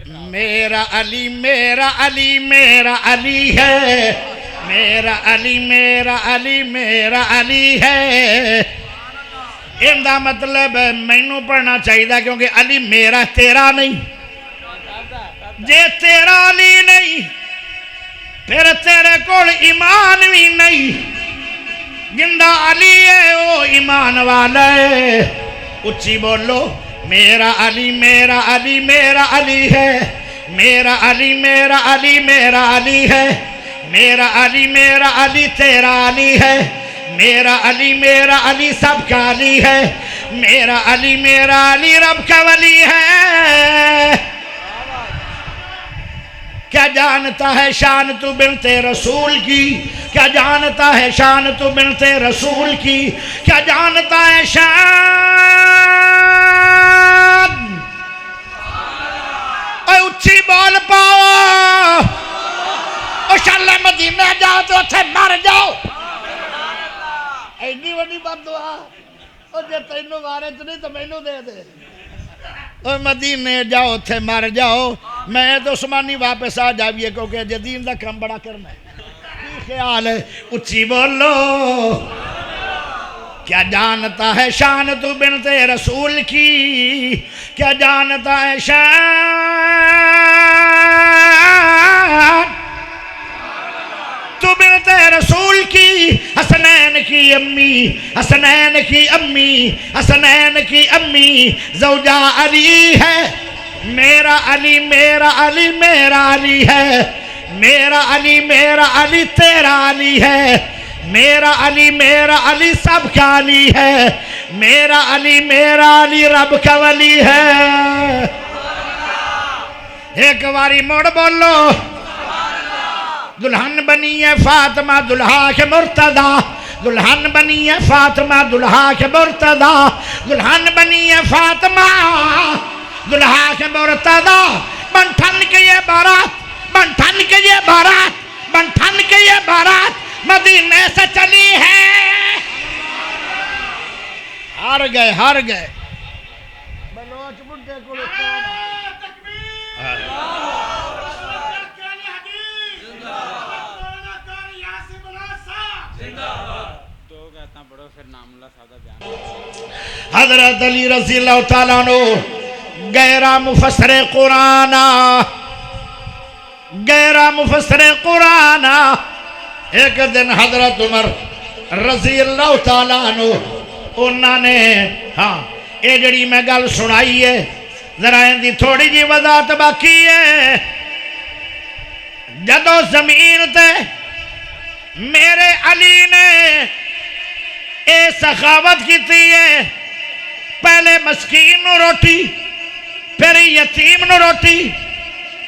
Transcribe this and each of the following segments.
میرا علی میرا علی میرا علی ہے، میرا علی میرا علی میرا علی ہے۔ ان دا مطلب مینوں پڑھنا چاہیے کیونکہ علی میرا تیرا نہیں، جے تیرا علی نہیں پھر تیرے کول ایمان بھی نہیں۔ جندہ علی ہے وہ ایمان والا ہے۔ اچھی بولو میرا علی میرا علی میرا علی ہے، میرا علی میرا علی میرا علی ہے، میرا علی میرا علی تیرا علی ہے، میرا علی میرا علی سب کا علی ہے، میرا علی میرا علی رب کا ولی ہے۔ کیا جانتا ہے شان تو بنت رسول کی، کیا جانتا ہے شان تو بنت رسول کی، کیا جانتا ہے شان۔ اے اچھی بول پاؤ، او شاللہ مدینہ جاؤ تو اتھے مر جاؤ۔ ایڈی وڈی بات دعا، او جے تینوں مارے تو نہیں تو مینوں دے دے۔ او مدینے جاؤ تھے مر جاؤ، میں تو عثمانی واپس آ جاویے کیونکہ جدین دا کم بڑا کرنا ہے۔ کی خیال ہے؟ اچھی بولو کیا جانتا ہے شان تو بنت رسول کی، کیا جانتا ہے شان تو بنت رسول کی۔ حسنین کی امی، حسنین کی امی، حسنین کی امی زوجہ علی ہے۔ میرا علی میرا علی میرا علی ہے، میرا علی میرا علی تیرا علی ہے، میرا علی میرا علی سب کا علی ہے، میرا علی میرا علی رب کا ولی ہے۔ ایک باری موڑ بولو دلہن بنی ہے فاطمہ دلہا کے مرتضیٰ، دلہن بنی ہے فاطمہ دلہا کے مرتضیٰ، دلہن بنی ہے فاطمہ دلہا کے مرتضیٰ۔ بنٹھن کے یہ بارات، بنٹھن کے یہ بارات، بنٹھن کے یہ بارات مدینے سے چلی ہے۔ ہار گئے ہار گئے۔ بلوچ بڑھے کو حضرت علی رضی اللہ تعالیٰ عنہ غیرہ مفسر قرآن، غیرہ مفسر قرآن۔ ایک دن حضرت عمر رضی اللہ تعالیٰ عنہ انہوں نے یہ جڑی میں گل سنائی ہے ذرا اندی تھوڑی جی وضاحت باقی ہے۔ جدو زمین تے میرے علی نے اے سخاوت کیتی ہے، پہلے مسکین نو روٹی، پھر یتیم نو روٹی،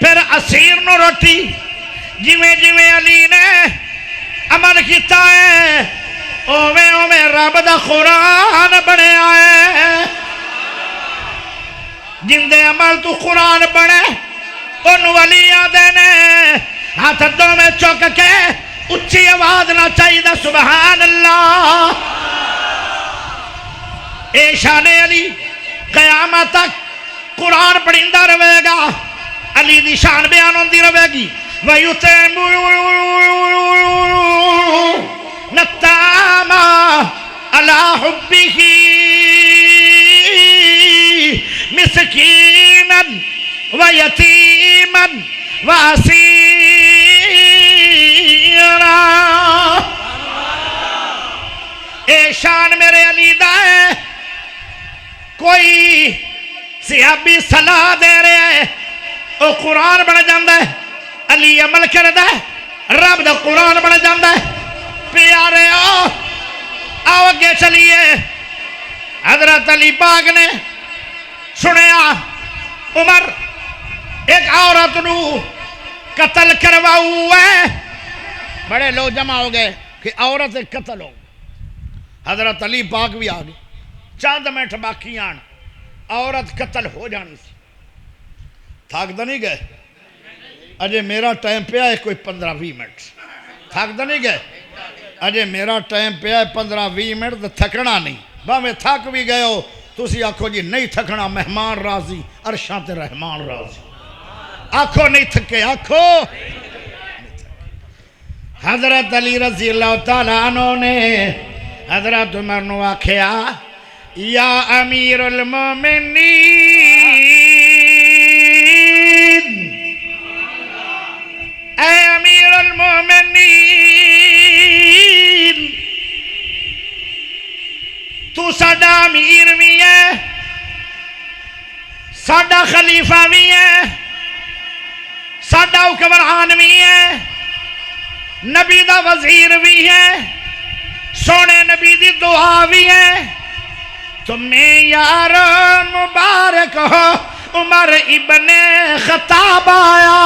پھر اسیر نو روٹی۔ جویں جویں علی نے عمل کیتا ہے اوویں اوویں رب دا قرآن بنیا ہے۔ جندے عمل تو قرآن بنے ان ولی آدھے نے ہاتھ دو میں چوک کے اچھی آواز نہ چاہیے سبحان اللہ۔ اے شان علی قیامت تک قرآن پڑھندہ رہے گا، علی دی شان بیان ہوندی رہے گی۔ وَيُتِمُّونَ الطَّعَامَ عَلَىٰ حُبِّهِ مِسْكِينًا وَيَتِيمًا وَأَسِيرًا۔ اے شان میرے علی دا ہے، کوئی صحابی صلاح دے رہے ہیں او قرآن بڑھ جاندہ ہے، علی عمل کردہ ہے، رب دا قرآن بڑھ جاندہ ہے۔ پیارے آؤ اگے چلیے۔ حضرت علی پاک نے سنیا عمر ایک عورت نو قتل کرواؤ ہے، بڑے لوگ جمع ہو گئے کہ عورت قتل ہو۔ حضرت علی پاک بھی آگئے، چاند منٹ باقی آن عورت قتل ہو جانی سی۔ تھاک دا نہیں گئے؟ اجے میرا ٹائم پہ آئے کوئی 15-20 منٹ، تھاک دا نہیں گئے؟ اجے میرا ٹائم پہ آئے 15-20 منٹ تو تھکنا نہیں۔ باہمیں تھک بھی گئے ہو تسی آکھو جی نہیں تھکنا، مہمان راضی عرشاں تے رحمان راضی۔ آنکھوں نہیں تھکے آنکھوں. حضرت علی رضی اللہ تعالیٰ عنہ نے حضرت عمر نو آکھیا یا امیر المومنین، اے امیر المومنین، تو ساڈا امیر بھی ہے، ساڈا خلیفہ بھی ہے، ساڈا حکمران بھی ہے، نبی دا وزیر بھی ہے، سونے نبی دی دعا بھی ہے. تمہیں یار مبارک ہو عمر ابن خطاب آیا،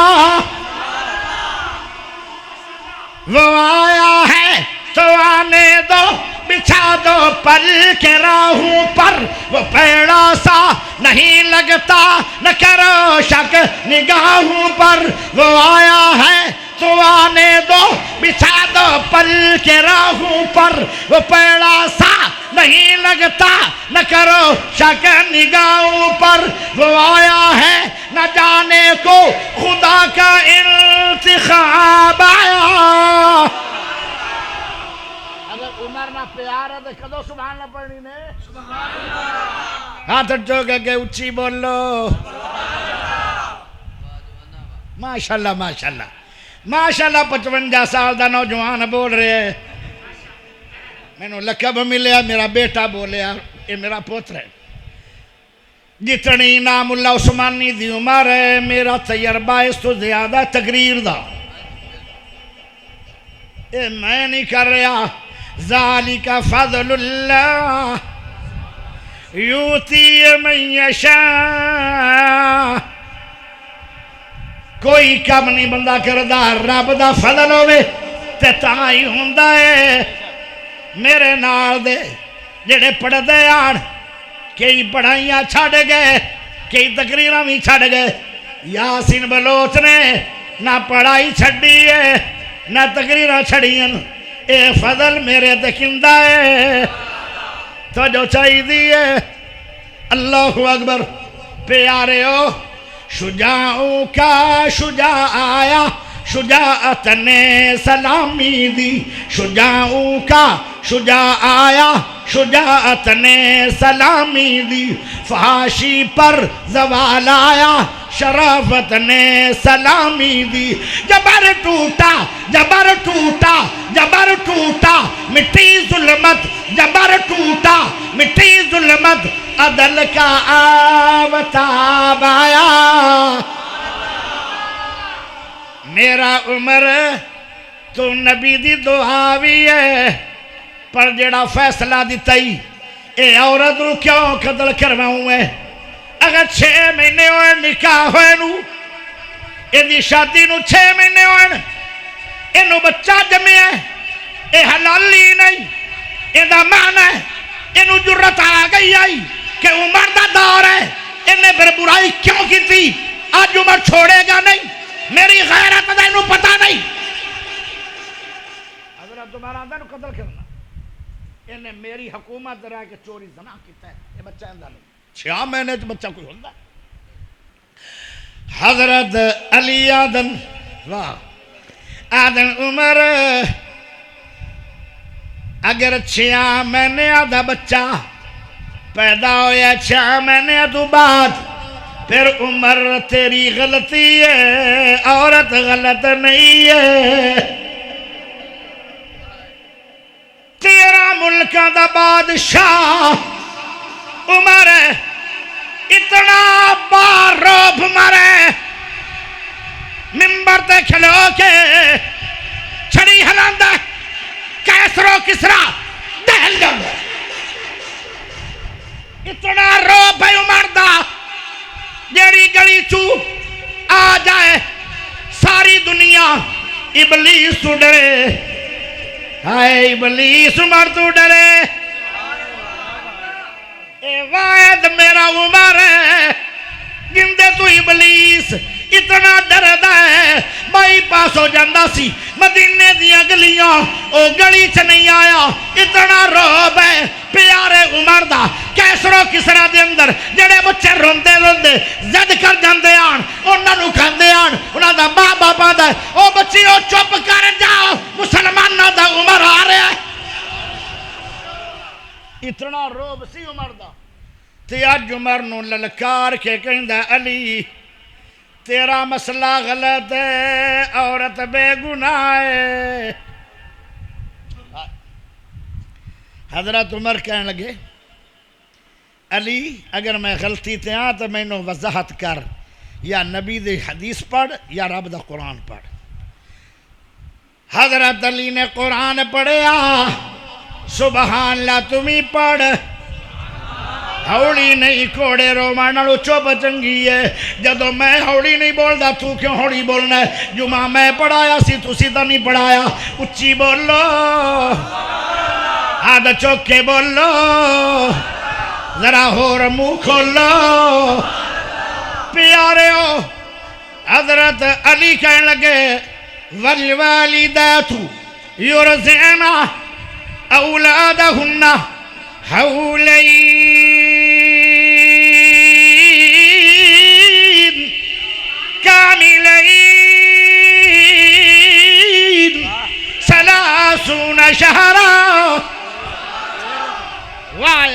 وہ آیا ہے تو آنے دو، بچھا دو پل کے راہوں پر، وہ پیڑا سا نہیں لگتا، نہ کرو شک نگاہوں پر. وہ آیا ہے تو آنے دو، بچھا دو پل کے راہوں پر، وہ پیڑا سا نہیں لگتا، نہ کرو شک نگاہوں پر. وہ آیا ہے نہ جانے کو خدا کا انتخاب آیا. اگر عمر نہ پیار ہے تو کدو سبحان اللہ پڑھنی نے؟ ہاتھ چوک کے اچھی بولو ماشاءاللہ ماشاءاللہ ماشاءاللہ. 55 سال دا نوجوان بول رہے ہیں. میں نے لقب ملیا، میرا بیٹا بولیا، یہ میرا پوتر ہے. جتنی نام اللہ عثمانی دی عمر ہے، میرا تجربہ اس تو زیادہ تقریر دا. اے میں نہیں کر رہا. ذالک فضل اللہ یوتی من یشاء. کوئی کم نہیں بندہ کردہ، رب دا فضل ہوئے تے تائی ہوندہ ہے. میرے نال دے جڑے پڑھ دے آن، کئی پڑھائیاں چھاڑ گئے، کئی تقریرہ بھی چھاڑ گئے. یاسین بلوچ نے نہ پڑھائی چھڑی ہے نہ تقریرہ چھڑی ہیں. اے فضل میرے دکھندہ ہے تو جو چاہی دیئے. اللہ اکبر. پیارے ہو شجاعوں کا شجاع آیا، شجاعت نے سلامی دی. شجاعوں کا شجاع آیا، شجاعت نے سلامی دی. فحاشی پر زوال آیا، شرافت نے سلامی دی. جبر ٹوٹا جبر ٹوٹا جبر ٹوٹا مٹی ظلمت، جبر ٹوٹا مٹی ظلمت، عدل کا آفتاب آیا. میرا عمر تو نبی دی دعا بھی ہے، پر جڑا فیصلہ دیتا ہی اے عورت رو کیوں قتل کرواؤں ہے. اگر 6 مہینے ہوئے نکاح ہوئے نو، یہ شادی نو 6 مہینے ہوئے، انو بچہ جمعے ہے، اے حلالی نہیں. یہ دا معنی ہے انو جرت آ گئی آئی کہ عمر دا دور ہے، انہیں پھر برائی کیوں کی تھی. آج عمر چھوڑے گا نہیں، میری غیرت ہے انہوں پتہ نہیں. حضرت تمہارا آدھا انہوں قتل کرنا، انہیں میری حکومت رہا کہ چوری زنا کیتا ہے. یہ بچہ اندھا نہیں، 6 مہینے تو بچہ کوئی ہوندہ. حضرت علی آدن واہ آدن عمر اگر 6 مہینے آدھا بچہ پیدا ہویا 6 مہینے تو بعد، پھر عمر تیری غلطی ہے، عورت غلط نہیں ہے. تیرا ملکہ دا بادشاہ عمر ہے، اتنا بار روب مرے، ممبر تے کھلو کے چھڑی ہلاندہ، کیسرو کسرا دہل جاندہ. اتنا روب ہے عمر دا، جیڑی گلی چو آ جائے ساری دنیا ابلیس تو ڈرے. ہائے ابلیس عمر تو ڈرے. اے واحد میرا عمر ہے جندے تو ابلیس اتنا ڈردا ہے. بائی پاس ہو جاندہ سی مدینے دیا گلیاں، او گلی چ نہیں آیا. اتنا روب ہے پیارے عمر دا. کیسرو کسرا دے اندر جڑے بچے روندے روندے زد کر جاندے آن، انہاں نو کھاندے آن مسلمانوں دا بابا پاندا ہے او بچیو چپ کر جاؤ مسلمانوں دا عمر آ رہا ہے اتنا روب سی عمر دا تے اج عمر نو للکار کے کہندا علی تیرا مسئلہ غلط ہے عورت بے گناہ ہے حضرت عمر کہنے لگے علی اگر میں غلطی تے ہاں تو میں نو وضاحت کر یا نبی دی حدیث پڑھ یا رب دا قرآن پڑھ حضرت علی نے قرآن پڑھیا سبحان اللہ تمہیں پڑھ ہوڑی نہیں کوڑے رومان نالو چوپ چنگی ہے جدو میں ہوڑی نہیں بول دا تو کیوں ہوڑی بولنا ہے جمعہ میں پڑھایا سی تو سیدھا نہیں پڑھایا اچھی بولو آدھا چوکے بولو ذرا ہور منہ کھولو پیارے ہو حضرت علی کہنے لگے والوالدات یرضعن اولادہن حولین کاملین 30 شہرا واہ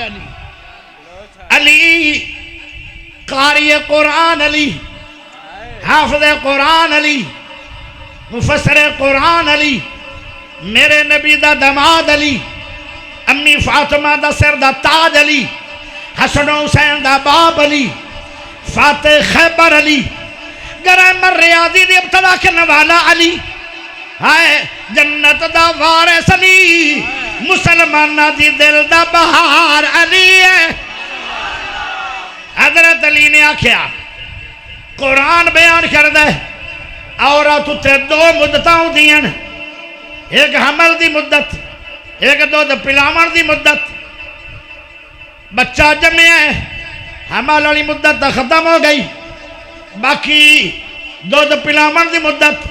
علی قاری قرآن علی حافظ قرآن علی مفسر قرآن علی میرے نبی دا دماد علی امی فاطمہ دا سر دا تاج علی حسن و حسین دا باب علی فاتح خیبر علی گرامر ریاضی دی ابتدا کرنے والا علی ہائے جنت دا وارث علی مسلمانہ دی دل دا بہار علی ہے حضرت علی نے آکھیا قرآن بیان کر دے عورت تے 2 مدتاں دین ایک حمل دی مدت ایک دودھ پلاون دی مدت بچہ جمع ہے حمل والی مدت ختم ہو گئی باقی دودھ پلاون دی مدت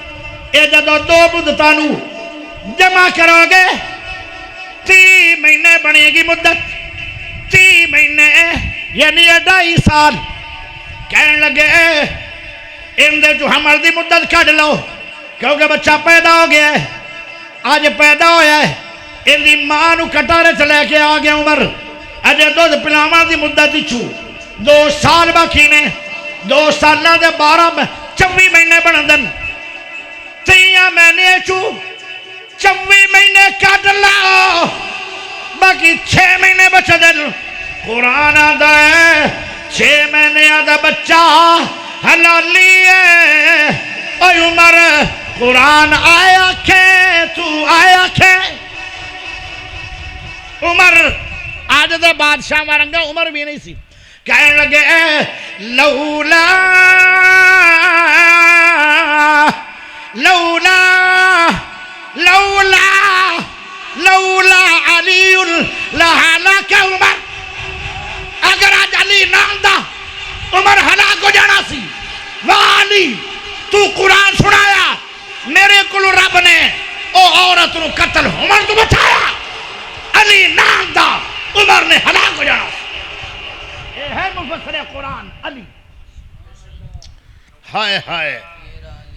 اے جدو 2 مدتاں نو جمع کرو گے 30 مہینے بنے گی مدت 30 مہینے یعنی 2.5 سال کہنے لگے ان دے جو حمل دی مدت کھڑ لو کیونکہ بچہ پیدا ہو گیا ہے آج پیدا ہویا ہے ان دی ماں نو کٹارے چلے کے آگے عمر اجے دودھ پلاون دی مدت چھو 2 سال باقی نے 2 سالہ دے 24 مہینے بندن 3 مہینے چھو 24 مہینے کٹ لاؤ باقی 6 مہینے بچہ دل قرآن آدھا ہے 6 مہینے آدھا بچہ حلالی ہے اوہ عمر قرآن آیا کھے تو آیا کھے عمر آج دے بادشاہ مارنگا عمر بھی نہیں سی کہنے لگے لولا لولا لولا لولا علی لہلاک عمر اگر آج علی نام دا عمر ہلاک ہو جانا سی والی تو قرآن سنایا میرے کلو رب نے او عورت نو قتل عمر تو بچایا علی نام دا عمر نے ہلاک ہو جانا سی اے ہے مفسر قرآن علی ہائے ہائے